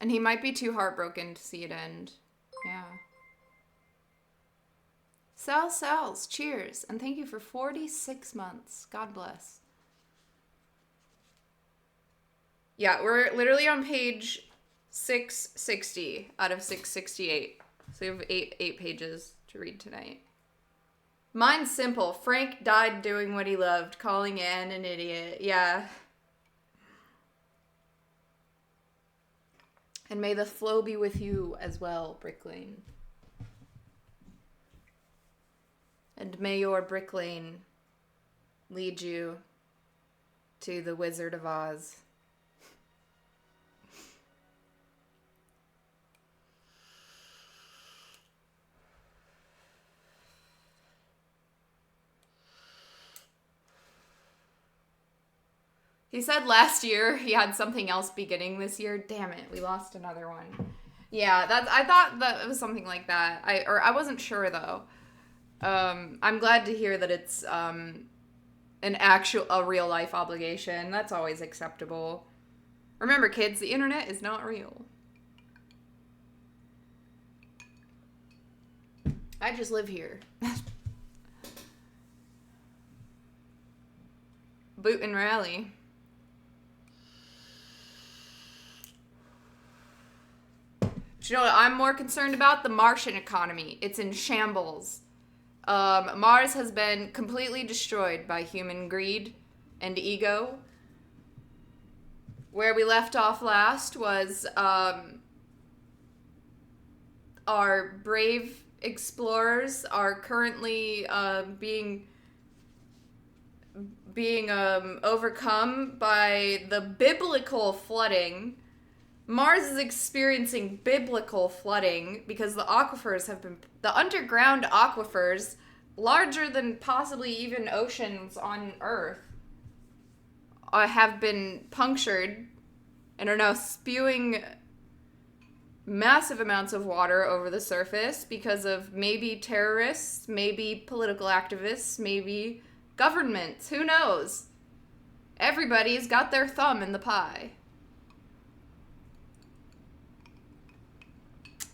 And he might be too heartbroken to see it end. Yeah. Cells, cheers. And thank you for 46 months. God bless. Yeah, we're literally on page 660 out of 668. So we have eight pages to read tonight. Mine's simple. Frank died doing what he loved, calling Anne an idiot. Yeah. And may the flow be with you as well, Brick Lane. And may your Brick Lane lead you to the Wizard of Oz. He said last year he had something else beginning this year. Damn it, we lost another one. Yeah, I thought that it was something like that. I wasn't sure though. I'm glad to hear that it's a real life obligation. That's always acceptable. Remember, kids, the internet is not real. I just live here. Boot and rally. But you know what I'm more concerned about? The Martian economy. It's in shambles. Mars has been completely destroyed by human greed and ego. Where we left off last was our brave explorers are currently being overcome by the biblical flooding. Mars is experiencing biblical flooding because the underground aquifers, larger than possibly even oceans on Earth, have been punctured and are now spewing massive amounts of water over the surface because of maybe terrorists, maybe political activists, maybe governments. Who knows? Everybody's got their thumb in the pie.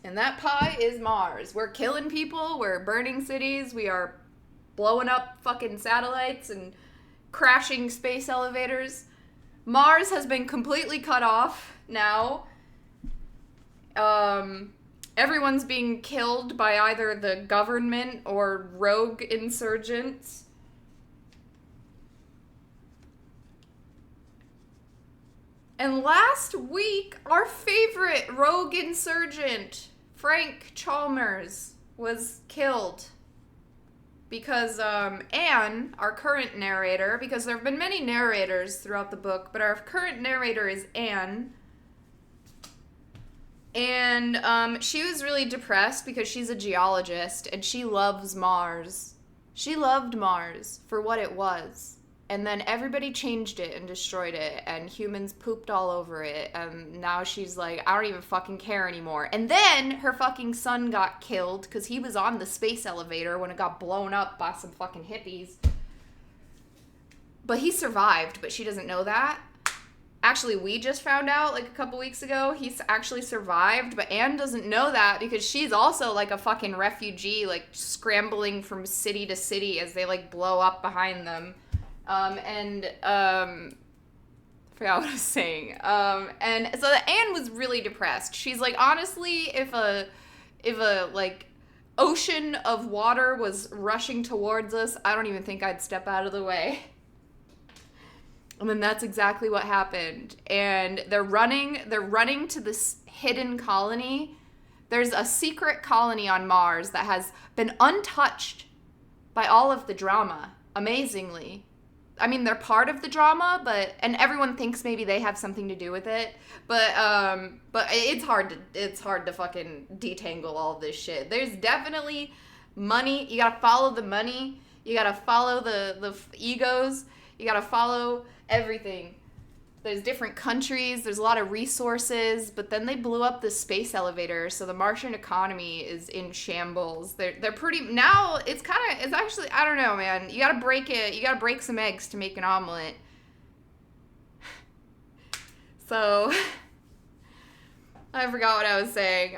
And that pie is Mars. We're killing people. We're burning cities. We are blowing up fucking satellites and crashing space elevators. Mars has been completely cut off now. Everyone's being killed by either the government or rogue insurgents. And last week, our favorite rogue insurgent, Frank Chalmers, was killed. Because Anne, our current narrator, because there have been many narrators throughout the book, but our current narrator is Anne. And she was really depressed because she's a geologist and she loves Mars. She loved Mars for what it was. And then everybody changed it and destroyed it, and humans pooped all over it, and now she's like, I don't even fucking care anymore. And then her fucking son got killed because he was on the space elevator when it got blown up by some fucking hippies. But he survived, but she doesn't know that. Actually, we just found out like a couple weeks ago he's actually survived, but Anne doesn't know that because she's also like a fucking refugee, like scrambling from city to city as they like blow up behind them. I forgot what I was saying. And so Anne was really depressed. She's like, honestly, if a like ocean of water was rushing towards us, I don't even think I'd step out of the way. And then that's exactly what happened. And they're running to this hidden colony. There's a secret colony on Mars that has been untouched by all of the drama, amazingly. I mean, they're part of the drama, and everyone thinks maybe they have something to do with it, but it's hard to fucking detangle all of this shit. There's definitely money. You gotta follow the money. You gotta follow the egos. You gotta follow everything. There's different countries. There's a lot of resources, but then they blew up the space elevator, so the Martian economy is in shambles. They're pretty now. It's actually, I don't know, man. You gotta break it. You gotta break some eggs to make an omelet. So I forgot what I was saying.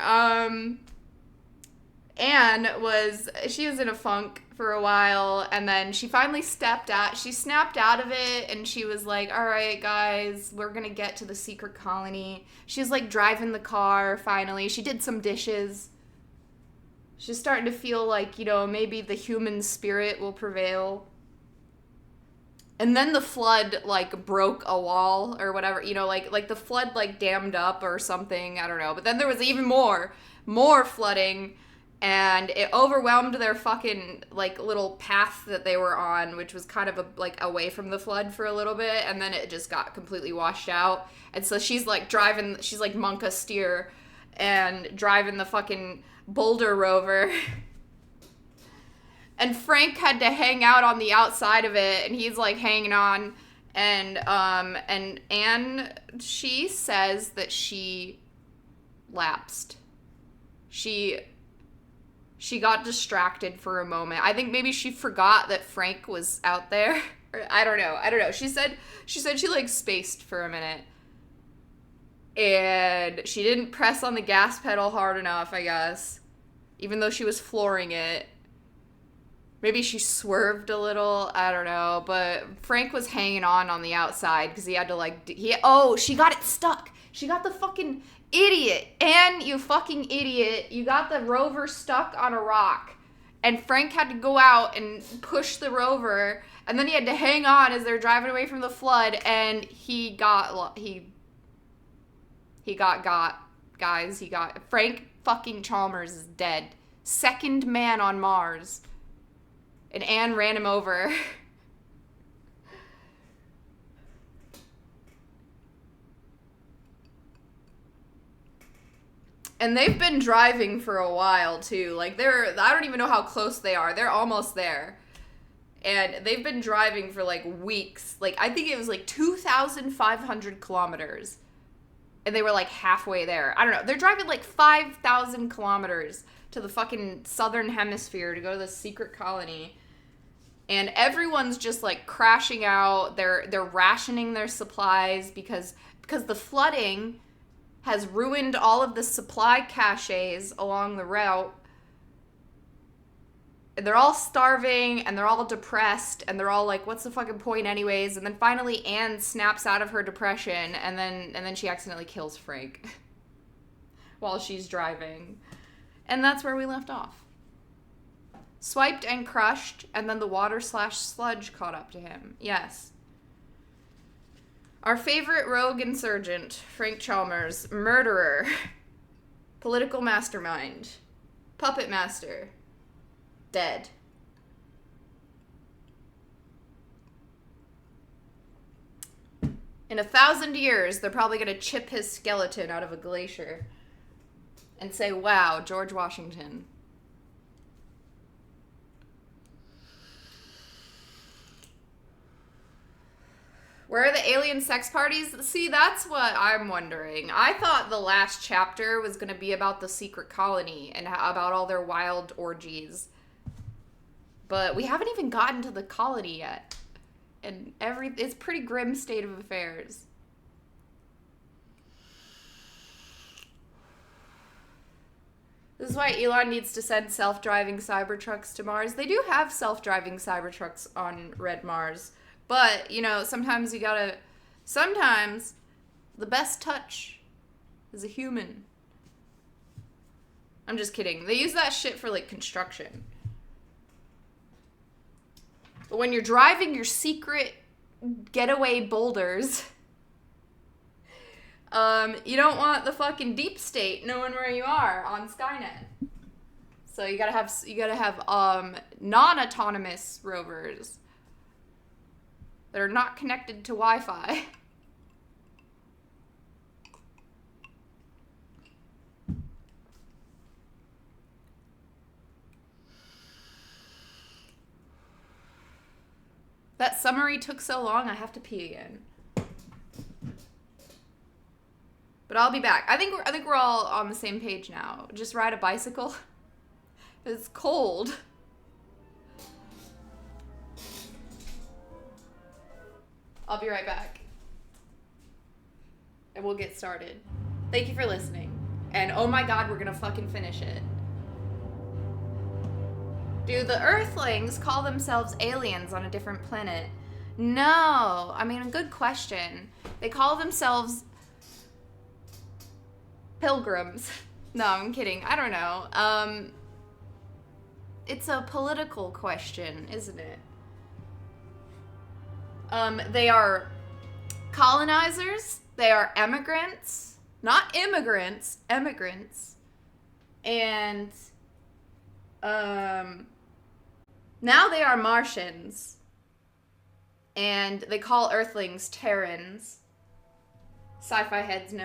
She was in a funk for a while, and then she finally she snapped out of it, and she was like, all right, guys, we're gonna get to the secret colony. She was like driving the car, finally. She did some dishes. She's starting to feel like, maybe the human spirit will prevail. And then the flood, like, broke a wall or whatever, like the flood, like, dammed up or something, I don't know. But then there was even more flooding, and it overwhelmed their fucking, like, little path that they were on, which was kind of, away from the flood for a little bit, and then it just got completely washed out. And so she's, like, she's, like, Monka Steer, and driving the fucking boulder rover. And Frank had to hang out on the outside of it, and he's, like, hanging on. And Anne, she says that she lapsed. She got distracted for a moment. I think maybe she forgot that Frank was out there. I don't know. She said she, like, spaced for a minute. And she didn't press on the gas pedal hard enough, I guess. Even though she was flooring it. Maybe she swerved a little, I don't know, but Frank was hanging on the outside because he had to, she got it stuck. She got the fucking idiot. And you fucking idiot, you got the rover stuck on a rock. And Frank had to go out and push the rover, and then he had to hang on as they're driving away from the flood, and Frank fucking Chalmers is dead. Second man on Mars. And Anne ran him over. And they've been driving for a while, too. Like, I don't even know how close they are. They're almost there. And they've been driving for, like, weeks. Like, I think it was, like, 2,500 kilometers. And they were, like, halfway there. I don't know. They're driving, like, 5,000 kilometers to the fucking southern hemisphere to go to the secret colony. And everyone's just, like, crashing out. They're rationing their supplies because the flooding has ruined all of the supply caches along the route. And they're all starving, and they're all depressed, and they're all like, what's the fucking point anyways? And then finally Anne snaps out of her depression, and then she accidentally kills Frank while she's driving. And that's where we left off. Swiped and crushed, and then the water/sludge caught up to him. Yes. Our favorite rogue insurgent, Frank Chalmers, murderer, political mastermind, puppet master, dead. In 1,000 years, they're probably going to chip his skeleton out of a glacier and say, wow, George Washington. Where are the alien sex parties? See, that's what I'm wondering. I thought the last chapter was going to be about the secret colony and about all their wild orgies. But we haven't even gotten to the colony yet. And it's a pretty grim state of affairs. This is why Elon needs to send self-driving Cybertrucks to Mars. They do have self-driving Cybertrucks on Red Mars. But, sometimes sometimes the best touch is a human. I'm just kidding. They use that shit for, like, construction. But when you're driving your secret getaway boulders, you don't want the fucking deep state knowing where you are on Skynet. So you gotta have non-autonomous rovers that are not connected to Wi-Fi. That summary took so long, I have to pee again. But I'll be back. I think we're all on the same page now. Just ride a bicycle. It's cold. I'll be right back. And we'll get started. Thank you for listening. And oh my god, we're gonna fucking finish it. Do the Earthlings call themselves aliens on a different planet? No. I mean, a good question. They call themselves pilgrims. No, I'm kidding. I don't know. It's a political question, isn't it? They are colonizers. They are emigrants. Not immigrants. Emigrants. And, now they are Martians. And they call Earthlings Terrans. Sci-fi heads know